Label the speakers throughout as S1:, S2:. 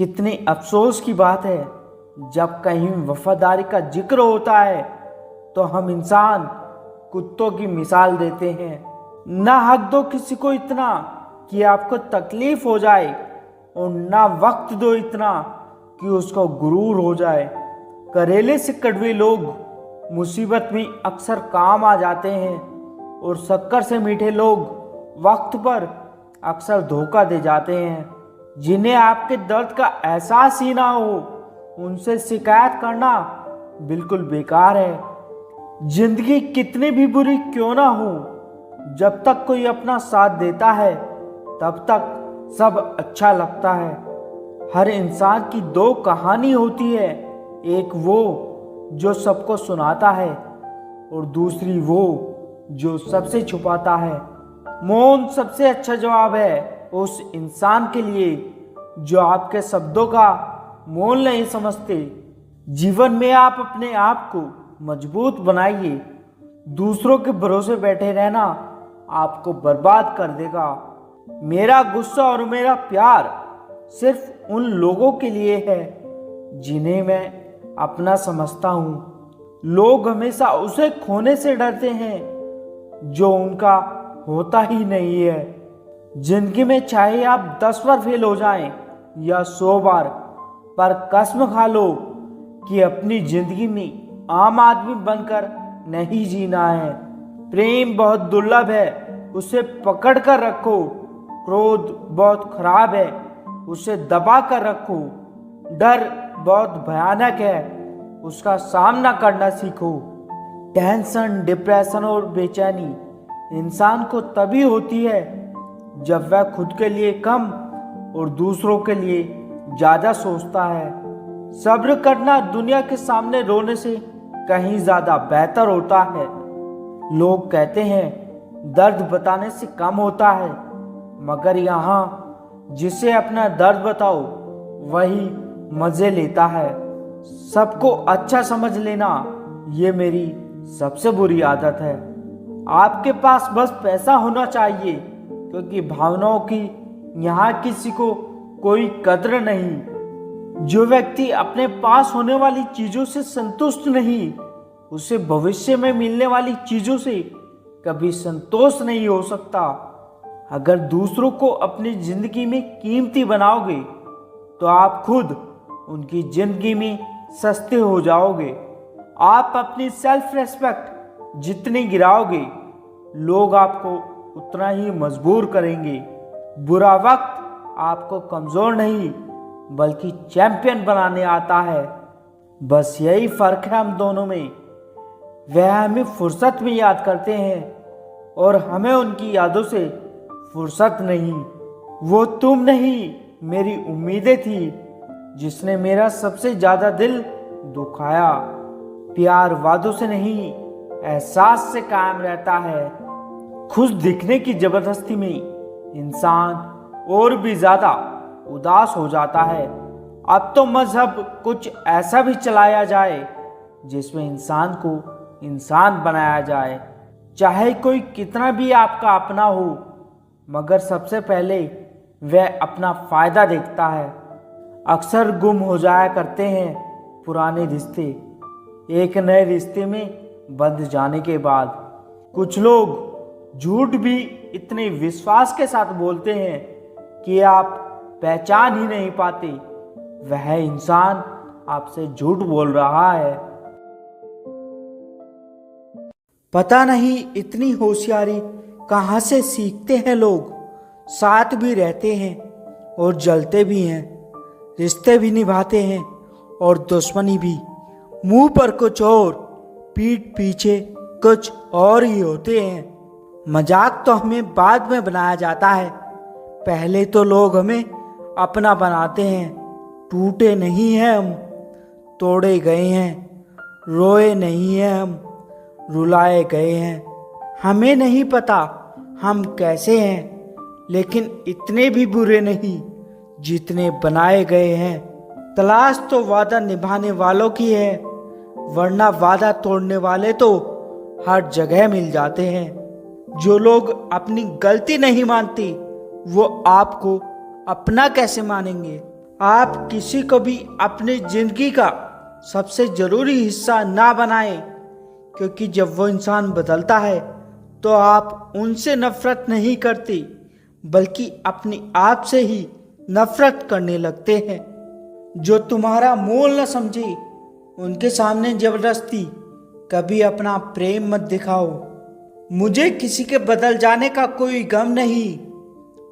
S1: कितनी अफसोस की बात है, जब कहीं वफादारी का जिक्र होता है तो हम इंसान कुत्तों की मिसाल देते हैं। ना हक दो किसी को इतना कि आपको तकलीफ हो जाए, और ना वक्त दो इतना कि उसको गुरूर हो जाए। करेले से कड़वे लोग मुसीबत में अक्सर काम आ जाते हैं, और शक्कर से मीठे लोग वक्त पर अक्सर धोखा दे जाते हैं। जिन्हें आपके दर्द का एहसास ही ना हो, उनसे शिकायत करना बिल्कुल बेकार है। जिंदगी कितनी भी बुरी क्यों ना हो, जब तक कोई अपना साथ देता है तब तक सब अच्छा लगता है। हर इंसान की दो कहानी होती है, एक वो जो सबको सुनाता है और दूसरी वो जो सबसे छुपाता है। मौन सबसे अच्छा जवाब है उस इंसान के लिए जो आपके शब्दों का मोल नहीं समझते। जीवन में आप अपने आप को मजबूत बनाइए। दूसरों के भरोसे बैठे रहना आपको बर्बाद कर देगा। मेरा गुस्सा और मेरा प्यार सिर्फ उन लोगों के लिए है जिन्हें मैं अपना समझता हूँ। लोग हमेशा उसे खोने से डरते हैं जो उनका होता ही नहीं है। जिंदगी में चाहे आप 10 बार फेल हो जाएं या 100 बार, पर कसम खा लो कि अपनी जिंदगी में आम आदमी बनकर नहीं जीना है। प्रेम बहुत दुर्लभ है, उसे पकड़ कर रखो। क्रोध बहुत खराब है, उसे दबा कर रखो। डर बहुत भयानक है, उसका सामना करना सीखो। टेंशन, डिप्रेशन और बेचैनी इंसान को तभी होती है जब वह खुद के लिए कम और दूसरों के लिए ज़्यादा सोचता है। सब्र करना दुनिया के सामने रोने से कहीं ज़्यादा बेहतर होता है। लोग कहते हैं दर्द बताने से कम होता है, मगर यहाँ जिसे अपना दर्द बताओ वही मज़े लेता है। सबको अच्छा समझ लेना ये मेरी सबसे बुरी आदत है। आपके पास बस पैसा होना चाहिए, क्योंकि भावनाओं की यहाँ किसी को कोई कद्र नहीं। जो व्यक्ति अपने पास होने वाली चीज़ों से संतुष्ट नहीं, उसे भविष्य में मिलने वाली चीज़ों से कभी संतोष नहीं हो सकता। अगर दूसरों को अपनी ज़िंदगी में कीमती बनाओगे तो आप खुद उनकी ज़िंदगी में सस्ते हो जाओगे। आप अपनी सेल्फ रेस्पेक्ट जितनी गिराओगे, लोग आपको उतना ही मजबूर करेंगे। बुरा वक्त आपको कमज़ोर नहीं बल्कि चैंपियन बनाने आता है। बस यही फ़र्क है हम दोनों में। वह हमें फुर्सत में याद करते हैं और हमें उनकी यादों से फुर्सत नहीं। वो तुम नहीं, मेरी उम्मीदें थी जिसने मेरा सबसे ज़्यादा दिल दुखाया। प्यार वादों से नहीं, एहसास से कायम रहता है। खुश दिखने की जबरदस्ती में इंसान और भी ज़्यादा उदास हो जाता है। अब तो मजहब कुछ ऐसा भी चलाया जाए जिसमें इंसान को इंसान बनाया जाए। चाहे कोई कितना भी आपका अपना हो, मगर सबसे पहले वह अपना फ़ायदा देखता है। अक्सर गुम हो जाया करते हैं पुराने रिश्ते, एक नए रिश्ते में बंध जाने के बाद। कुछ लोग झूठ भी इतने विश्वास के साथ बोलते हैं कि आप पहचान ही नहीं पाते वह इंसान आपसे झूठ बोल रहा है। पता नहीं इतनी होशियारी कहाँ से सीखते हैं लोग। साथ भी रहते हैं और जलते भी हैं, रिश्ते भी निभाते हैं और दुश्मनी भी। मुंह पर कुछ और, पीठ पीछे कुछ और ही होते हैं। मजाक तो हमें बाद में बनाया जाता है, पहले तो लोग हमें अपना बनाते हैं। टूटे नहीं हैं हम, तोड़े गए हैं। रोए नहीं हैं हम, रुलाए गए हैं। हमें नहीं पता हम कैसे हैं, लेकिन इतने भी बुरे नहीं जितने बनाए गए हैं। तलाश तो वादा निभाने वालों की है, वरना वादा तोड़ने वाले तो हर जगह मिल जाते हैं। जो लोग अपनी गलती नहीं मानते वो आपको अपना कैसे मानेंगे। आप किसी को भी अपनी जिंदगी का सबसे जरूरी हिस्सा ना बनाएं, क्योंकि जब वो इंसान बदलता है तो आप उनसे नफरत नहीं करते, बल्कि अपने आप से ही नफरत करने लगते हैं। जो तुम्हारा मोल न समझे उनके सामने जबरदस्ती कभी अपना प्रेम मत दिखाओ। मुझे किसी के बदल जाने का कोई गम नहीं,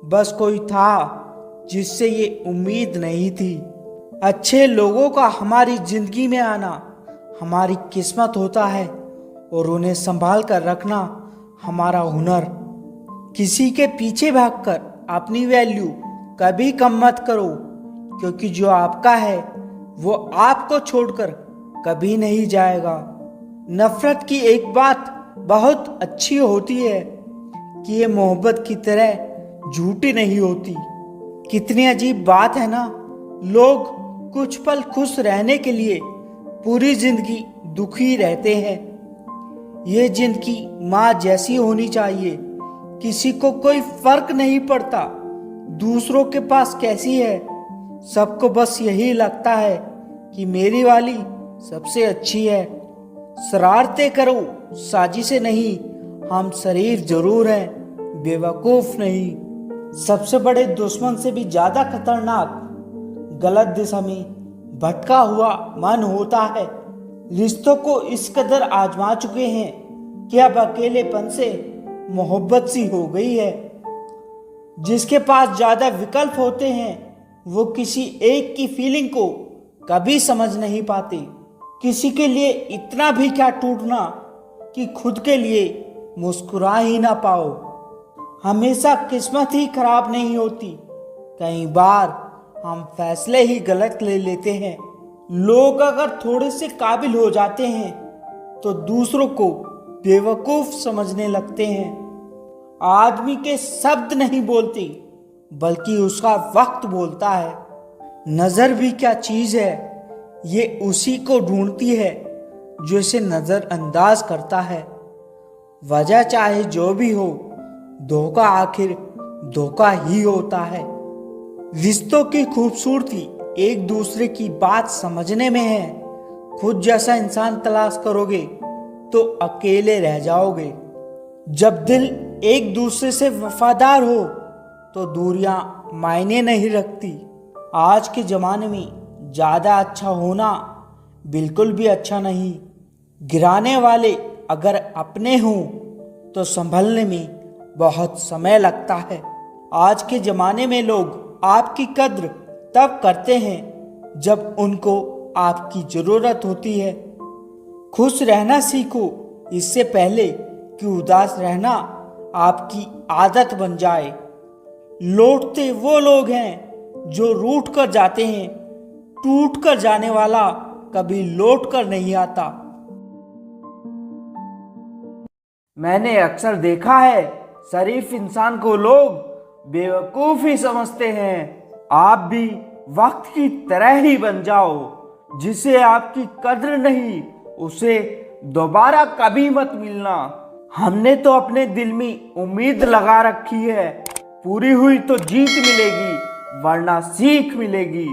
S1: बस कोई था जिससे ये उम्मीद नहीं थी। अच्छे लोगों का हमारी जिंदगी में आना हमारी किस्मत होता है और उन्हें संभाल कर रखना हमारा हुनर। किसी के पीछे भागकर अपनी वैल्यू कभी कम मत करो, क्योंकि जो आपका है वो आपको छोड़कर कभी नहीं जाएगा। नफरत की एक बात बहुत अच्छी होती है कि ये मोहब्बत की तरह झूठी नहीं होती। कितनी अजीब बात है ना, लोग कुछ पल खुश रहने के लिए पूरी जिंदगी दुखी रहते हैं। ये जिंदगी माँ जैसी होनी चाहिए, किसी को कोई फर्क नहीं पड़ता दूसरों के पास कैसी है। सबको बस यही लगता है कि मेरी वाली सबसे अच्छी है। शरारतें करो, साजिशें नहीं, हम शरीफ जरूर हैं, बेवकूफ नहीं। सबसे बड़े दुश्मन से भी ज्यादा खतरनाक गलत दिशा में भटका हुआ मन होता है। रिश्तों को इस कदर आजमा चुके हैं कि अब अकेलेपन से मोहब्बत सी हो गई है। जिसके पास ज्यादा विकल्प होते हैं वो किसी एक की फीलिंग को कभी समझ नहीं पाते। किसी के लिए इतना भी क्या टूटना कि खुद के लिए मुस्कुरा ही ना पाओ। हमेशा किस्मत ही खराब नहीं होती, कई बार हम फैसले ही गलत ले लेते हैं। लोग अगर थोड़े से काबिल हो जाते हैं तो दूसरों को बेवकूफ समझने लगते हैं। आदमी के शब्द नहीं बोलते, बल्कि उसका वक्त बोलता है। नजर भी क्या चीज है, ये उसी को ढूंढती है जो इसे नजरअंदाज करता है। वजह चाहे जो भी हो, धोखा आखिर धोखा ही होता है। रिश्तों की खूबसूरती एक दूसरे की बात समझने में है। खुद जैसा इंसान तलाश करोगे तो अकेले रह जाओगे। जब दिल एक दूसरे से वफादार हो तो दूरियां मायने नहीं रखती। आज के जमाने में ज्यादा अच्छा होना बिल्कुल भी अच्छा नहीं। गिराने वाले अगर अपने हों तो संभलने में बहुत समय लगता है। आज के जमाने में लोग आपकी कद्र तब करते हैं जब उनको आपकी जरूरत होती है। खुश रहना सीखो इससे पहले कि उदास रहना आपकी आदत बन जाए। लौटते वो लोग हैं जो रूठ कर जाते हैं, टूट कर जाने वाला कभी लौट कर नहीं आता। मैंने अक्सर देखा है शरीफ इंसान को लोग बेवकूफ ही समझते हैं। आप भी वक्त की तरह ही बन जाओ। जिसे आपकी कद्र नहीं उसे दोबारा कभी मत मिलना। हमने तो अपने दिल में उम्मीद लगा रखी है, पूरी हुई तो जीत मिलेगी वरना सीख मिलेगी।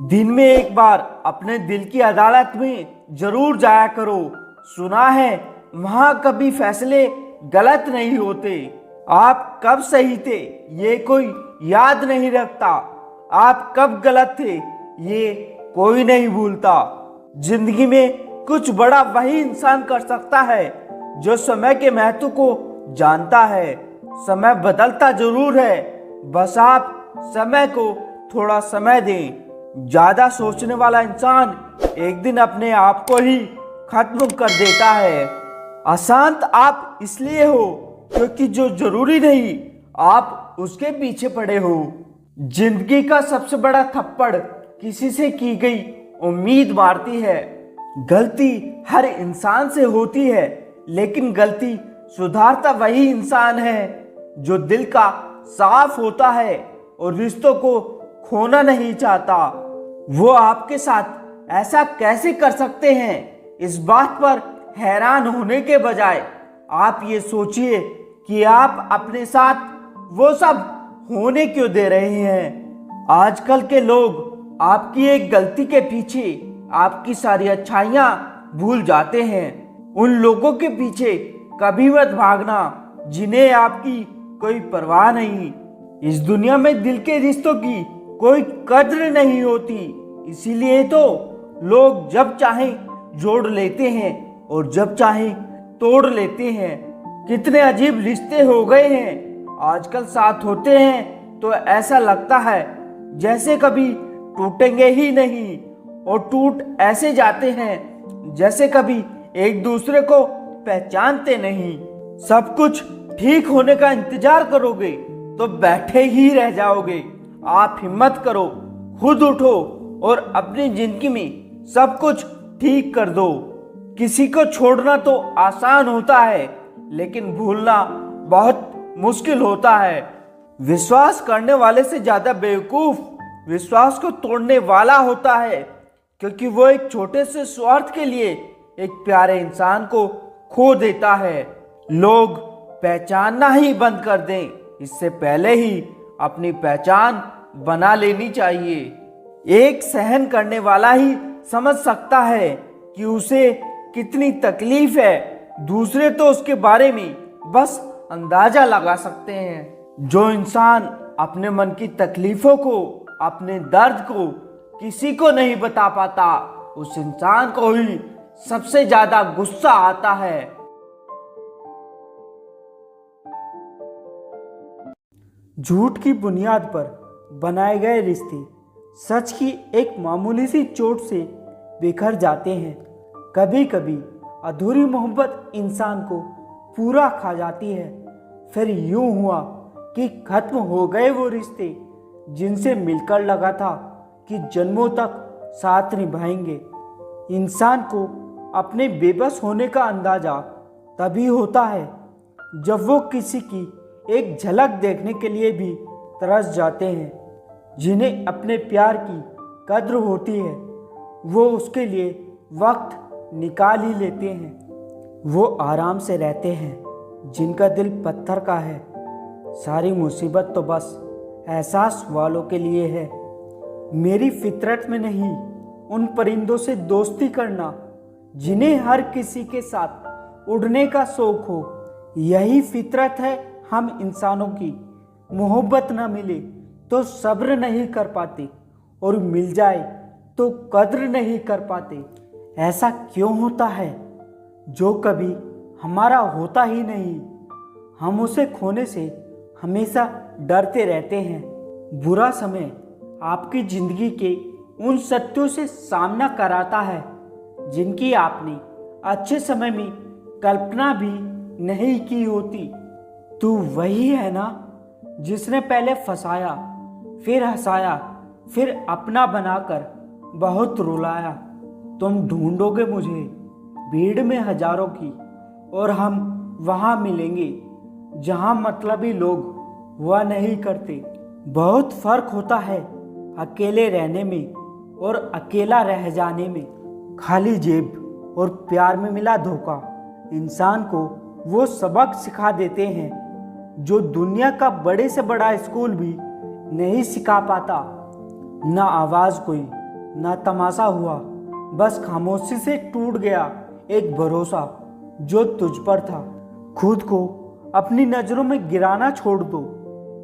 S1: दिन में एक बार अपने दिल की अदालत में जरूर जाया करो। सुना है वहां कभी फैसले गलत नहीं होते। आप कब सही थे ये कोई याद नहीं रखता, आप कब गलत थे ये कोई नहीं भूलता। जिंदगी में कुछ बड़ा वही इंसान कर सकता है जो समय के महत्व को जानता है। समय बदलता जरूर है, बस आप समय को थोड़ा समय दें। ज्यादा सोचने वाला इंसान एक दिन अपने आप को ही खत्म कर देता है। अशांत आप इसलिए हो क्योंकि जो जरूरी नहीं आप उसके पीछे पड़े हो। जिंदगी का सबसे बड़ा थप्पड़ किसी से की गई उम्मीद मारती है। गलती हर इंसान से होती है, लेकिन गलती सुधारता वही इंसान है जो दिल का साफ होता है और रिश्तों को खोना नहीं चाहता। वो आपके साथ ऐसा कैसे कर सकते हैं, इस बात पर हैरान होने के बजाय आप ये सोचिए कि आप अपने साथ वो सब होने क्यों दे रहे हैं। आजकल के लोग आपकी एक गलती के पीछे आपकी सारी अच्छाइयां भूल जाते हैं। उन लोगों के पीछे कभी मत भागना जिन्हें आपकी कोई परवाह नहीं। इस दुनिया में दिल के रिश्तों की कोई कद्र नहीं होती, इसीलिए तो लोग जब चाहे जोड़ लेते हैं और जब चाहे तोड़ लेते हैं। कितने अजीब रिश्ते हो गए हैं आजकल, साथ होते हैं तो ऐसा लगता है जैसे कभी टूटेंगे ही नहीं, और टूट ऐसे जाते हैं जैसे कभी एक दूसरे को पहचानते नहीं। सब कुछ ठीक होने का इंतजार करोगे तो बैठे ही रह जाओगे। आप हिम्मत करो, खुद उठो और अपनी जिंदगी में सब कुछ ठीक कर दो। किसी को छोड़ना तो आसान होता है, लेकिन भूलना बहुत मुश्किल होता है। विश्वास करने वाले से ज्यादा बेवकूफ विश्वास को तोड़ने वाला होता है, क्योंकि वो एक छोटे से स्वार्थ के लिए एक प्यारे इंसान को खो देता है। लोग पहचानना ही बंद कर दें, इससे पहले ही अपनी पहचान बना लेनी चाहिए। एक सहन करने वाला ही समझ सकता है कि उसे कितनी तकलीफ है, दूसरे तो उसके बारे में बस अंदाजा लगा सकते हैं। जो इंसान अपने मन की तकलीफों को, अपने दर्द को किसी को नहीं बता पाता, उस इंसान को ही सबसे ज्यादा गुस्सा आता है। झूठ की बुनियाद पर बनाए गए रिश्ते सच की एक मामूली सी चोट से बिखर जाते हैं। कभी कभी अधूरी मोहब्बत इंसान को पूरा खा जाती है। फिर यूं हुआ कि खत्म हो गए वो रिश्ते जिनसे मिलकर लगा था कि जन्मों तक साथ निभाएंगे। इंसान को अपने बेबस होने का अंदाजा तभी होता है जब वो किसी की एक झलक देखने के लिए भी तरस जाते हैं। जिन्हें अपने प्यार की कद्र होती है वो उसके लिए वक्त निकाल ही लेते हैं। वो आराम से रहते हैं जिनका दिल पत्थर का है। सारी मुसीबत तो बस एहसास वालों के लिए है। मेरी फितरत में नहीं उन परिंदों से दोस्ती करना जिन्हें हर किसी के साथ उड़ने का शौक हो। यही फितरत है हम इंसानों की। मोहब्बत न मिले तो सब्र नहीं कर पाते, और मिल जाए तो कद्र नहीं कर पाते। ऐसा क्यों होता है? जो कभी हमारा होता ही नहीं, हम उसे खोने से हमेशा डरते रहते हैं। बुरा समय आपकी जिंदगी के उन सत्यों से सामना कराता है जिनकी आपने अच्छे समय में कल्पना भी नहीं की होती। तू वही है ना जिसने पहले फंसाया, फिर हंसाया, फिर अपना बनाकर बहुत रुलाया। तुम ढूंढोगे मुझे भीड़ में हजारों की, और हम वहाँ मिलेंगे जहाँ मतलबी लोग हुआ नहीं करते। बहुत फर्क होता है अकेले रहने में और अकेला रह जाने में। खाली जेब और प्यार में मिला धोखा इंसान को वो सबक सिखा देते हैं जो दुनिया का बड़े से बड़ा स्कूल भी नहीं सिखा पाता। ना आवाज कोई, ना तमाशा हुआ, बस खामोशी से टूट गया एक भरोसा जो तुझ पर था। खुद को अपनी नजरों में गिराना छोड़ दो।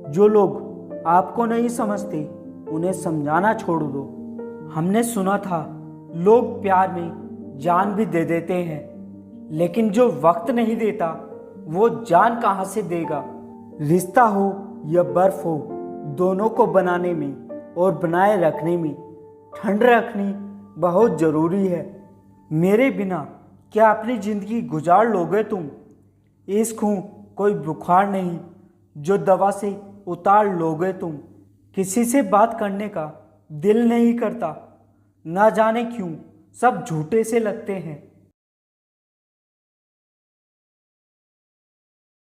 S1: जो लोग आपको नहीं समझते उन्हें समझाना छोड़ दो। हमने सुना था लोग प्यार में जान भी दे देते हैं, लेकिन जो वक्त नहीं देता वो जान कहाँ से देगा। रिश्ता हो या बर्फ हो, दोनों को बनाने में और बनाए रखने में ठंड रखनी बहुत जरूरी है। मेरे बिना क्या अपनी जिंदगी गुजार लोगे तुम? इश्क हूँ कोई बुखार नहीं जो दवा से उतार लोगे तुम। किसी से बात करने का दिल नहीं करता, ना जाने क्यों सब झूठे से लगते हैं।